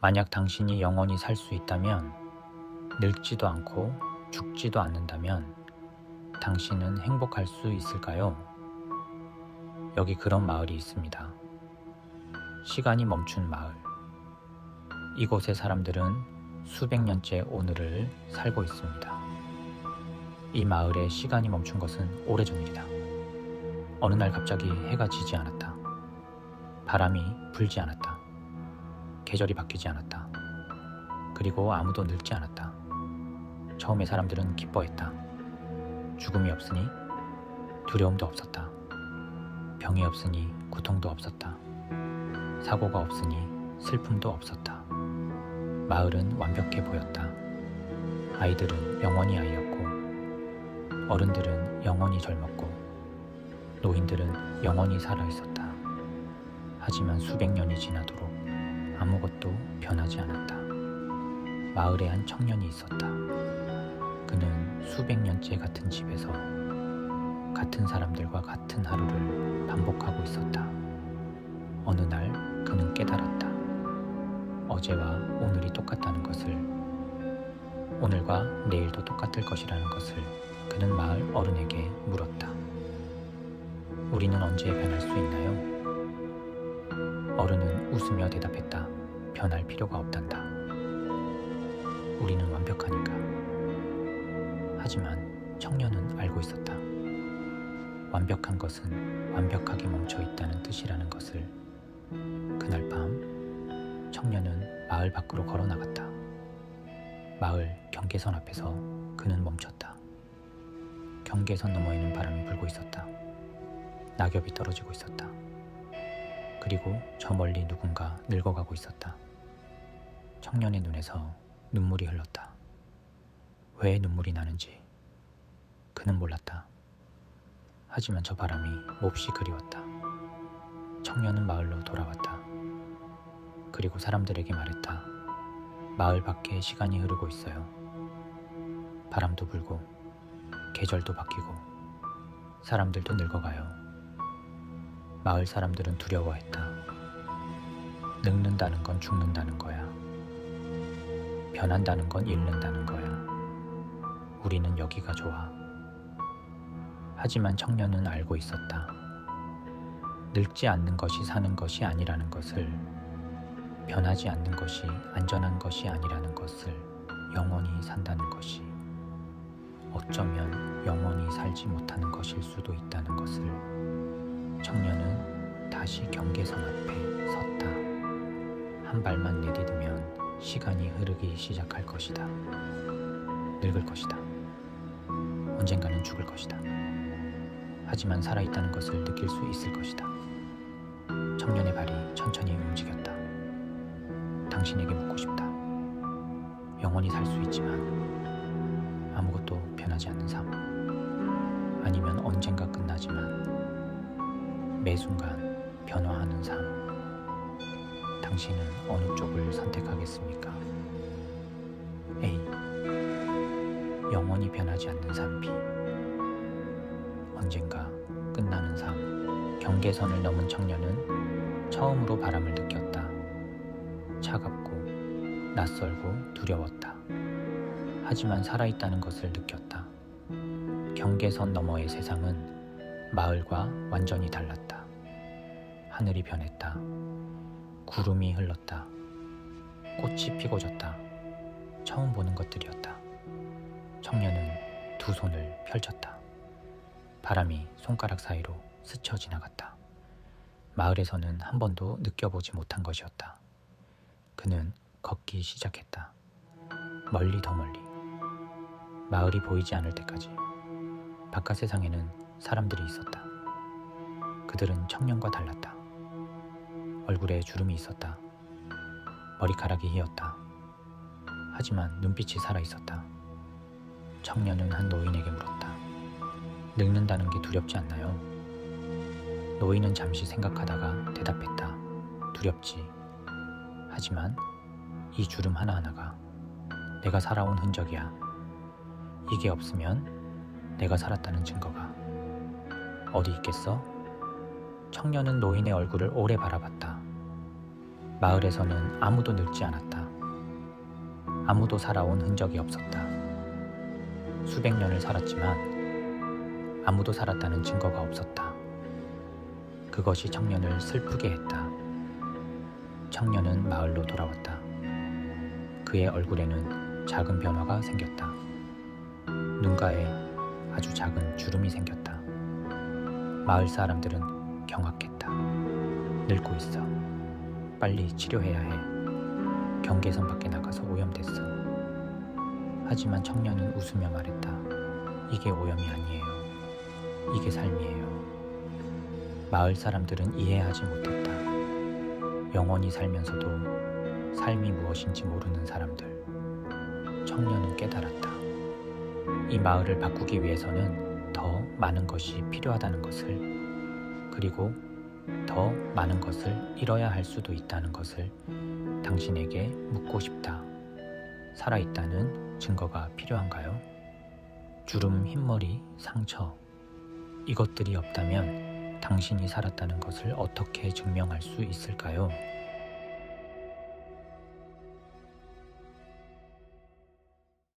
만약 당신이 영원히 살 수 있다면, 늙지도 않고 죽지도 않는다면 당신은 행복할 수 있을까요? 여기 그런 마을이 있습니다. 시간이 멈춘 마을. 이곳의 사람들은 수백 년째 오늘을 살고 있습니다. 이 마을에 시간이 멈춘 것은 오래전 일이다. 어느 날 갑자기 해가 지지 않았다. 바람이 불지 않았다. 계절이 바뀌지 않았다. 그리고 아무도 늙지 않았다. 처음에 사람들은 기뻐했다. 죽음이 없으니 두려움도 없었다. 병이 없으니 고통도 없었다. 사고가 없으니 슬픔도 없었다. 마을은 완벽해 보였다. 아이들은 영원히 아이였고, 어른들은 영원히 젊었고, 노인들은 영원히 살아있었다. 하지만 수백 년이 지나도록 아무것도 변하지 않았다. 마을에 한 청년이 있었다. 그는 수백 년째 같은 집에서 같은 사람들과 같은 하루를 반복하고 있었다. 어느 날 그는 깨달았다. 어제와 오늘이 똑같다는 것을, 오늘과 내일도 똑같을 것이라는 것을 그는 마을 어른에게 물었다. 우리는 언제 변할 수 있나요? 어른은 웃으며 대답했다. 변할 필요가 없단다. 우리는 완벽하니까. 하지만 청년은 알고 있었다. 완벽한 것은 완벽하게 멈춰 있다는 뜻이라는 것을. 그날 밤 청년은 마을 밖으로 걸어 나갔다. 마을 경계선 앞에서 그는 멈췄다. 경계선 너머에는 바람이 불고 있었다. 낙엽이 떨어지고 있었다. 그리고 저 멀리 누군가 늙어가고 있었다. 청년의 눈에서 눈물이 흘렀다. 왜 눈물이 나는지 그는 몰랐다. 하지만 저 바람이 몹시 그리웠다. 청년은 마을로 돌아왔다. 그리고 사람들에게 말했다. 마을 밖에 시간이 흐르고 있어요. 바람도 불고 계절도 바뀌고 사람들도 늙어가요. 마을 사람들은 두려워했다. 늙는다는 건 죽는다는 거야. 변한다는 건 잃는다는 거야. 우리는 여기가 좋아. 하지만 청년은 알고 있었다. 늙지 않는 것이 사는 것이 아니라는 것을, 변하지 않는 것이 안전한 것이 아니라는 것을, 영원히 산다는 것이, 어쩌면 영원히 살지 못하는 것일 수도 있다는 것을. 청년은 다시 경계선 앞에 섰다. 한 발만 내디디면 시간이 흐르기 시작할 것이다. 늙을 것이다. 언젠가는 죽을 것이다. 하지만 살아있다는 것을 느낄 수 있을 것이다. 청년의 발이 천천히 움직였다. 당신에게 묻고 싶다. 영원히 살 수 있지만 아무것도 변하지 않는 삶, 아니면 언젠가 끝나지만 매 순간 변화하는 삶. 당신은 어느 쪽을 선택하겠습니까? A. 영원히 변하지 않는 삶. B. 언젠가 끝나는 삶. 경계선을 넘은 청년은 처음으로 바람을 느꼈다. 차갑고 낯설고 두려웠다. 하지만 살아있다는 것을 느꼈다. 경계선 너머의 세상은 마을과 완전히 달랐다. 하늘이 변했다. 구름이 흘렀다. 꽃이 피고 졌다. 처음 보는 것들이었다. 청년은 두 손을 펼쳤다. 바람이 손가락 사이로 스쳐 지나갔다. 마을에서는 한 번도 느껴보지 못한 것이었다. 그는 걷기 시작했다. 멀리 더 멀리. 마을이 보이지 않을 때까지. 바깥 세상에는 사람들이 있었다. 그들은 청년과 달랐다. 얼굴에 주름이 있었다. 머리카락이 휘었다. 하지만 눈빛이 살아있었다. 청년은 한 노인에게 물었다. 늙는다는 게 두렵지 않나요? 노인은 잠시 생각하다가 대답했다. 두렵지. 하지만 이 주름 하나하나가 내가 살아온 흔적이야. 이게 없으면 내가 살았다는 증거가 어디 있겠어? 청년은 노인의 얼굴을 오래 바라봤다. 마을에서는 아무도 늙지 않았다. 아무도 살아온 흔적이 없었다. 수백 년을 살았지만 아무도 살았다는 증거가 없었다. 그것이 청년을 슬프게 했다. 청년은 마을로 돌아왔다. 그의 얼굴에는 작은 변화가 생겼다. 눈가에 아주 작은 주름이 생겼다. 마을 사람들은 경악했다. 늙고 있어. 빨리 치료해야 해. 경계선 밖에 나가서 오염됐어. 하지만 청년은 웃으며 말했다. 이게 오염이 아니에요. 이게 삶이에요. 마을 사람들은 이해하지 못했다. 영원히 살면서도 삶이 무엇인지 모르는 사람들. 청년은 깨달았다. 이 마을을 바꾸기 위해서는 더 많은 것이 필요하다는 것을, 그리고 더 많은 것을 잃어야 할 수도 있다는 것을 당신에게 묻고 싶다. 살아있다는 증거가 필요한가요? 주름, 흰머리, 상처. 이것들이 없다면 당신이 살았다는 것을 어떻게 증명할 수 있을까요?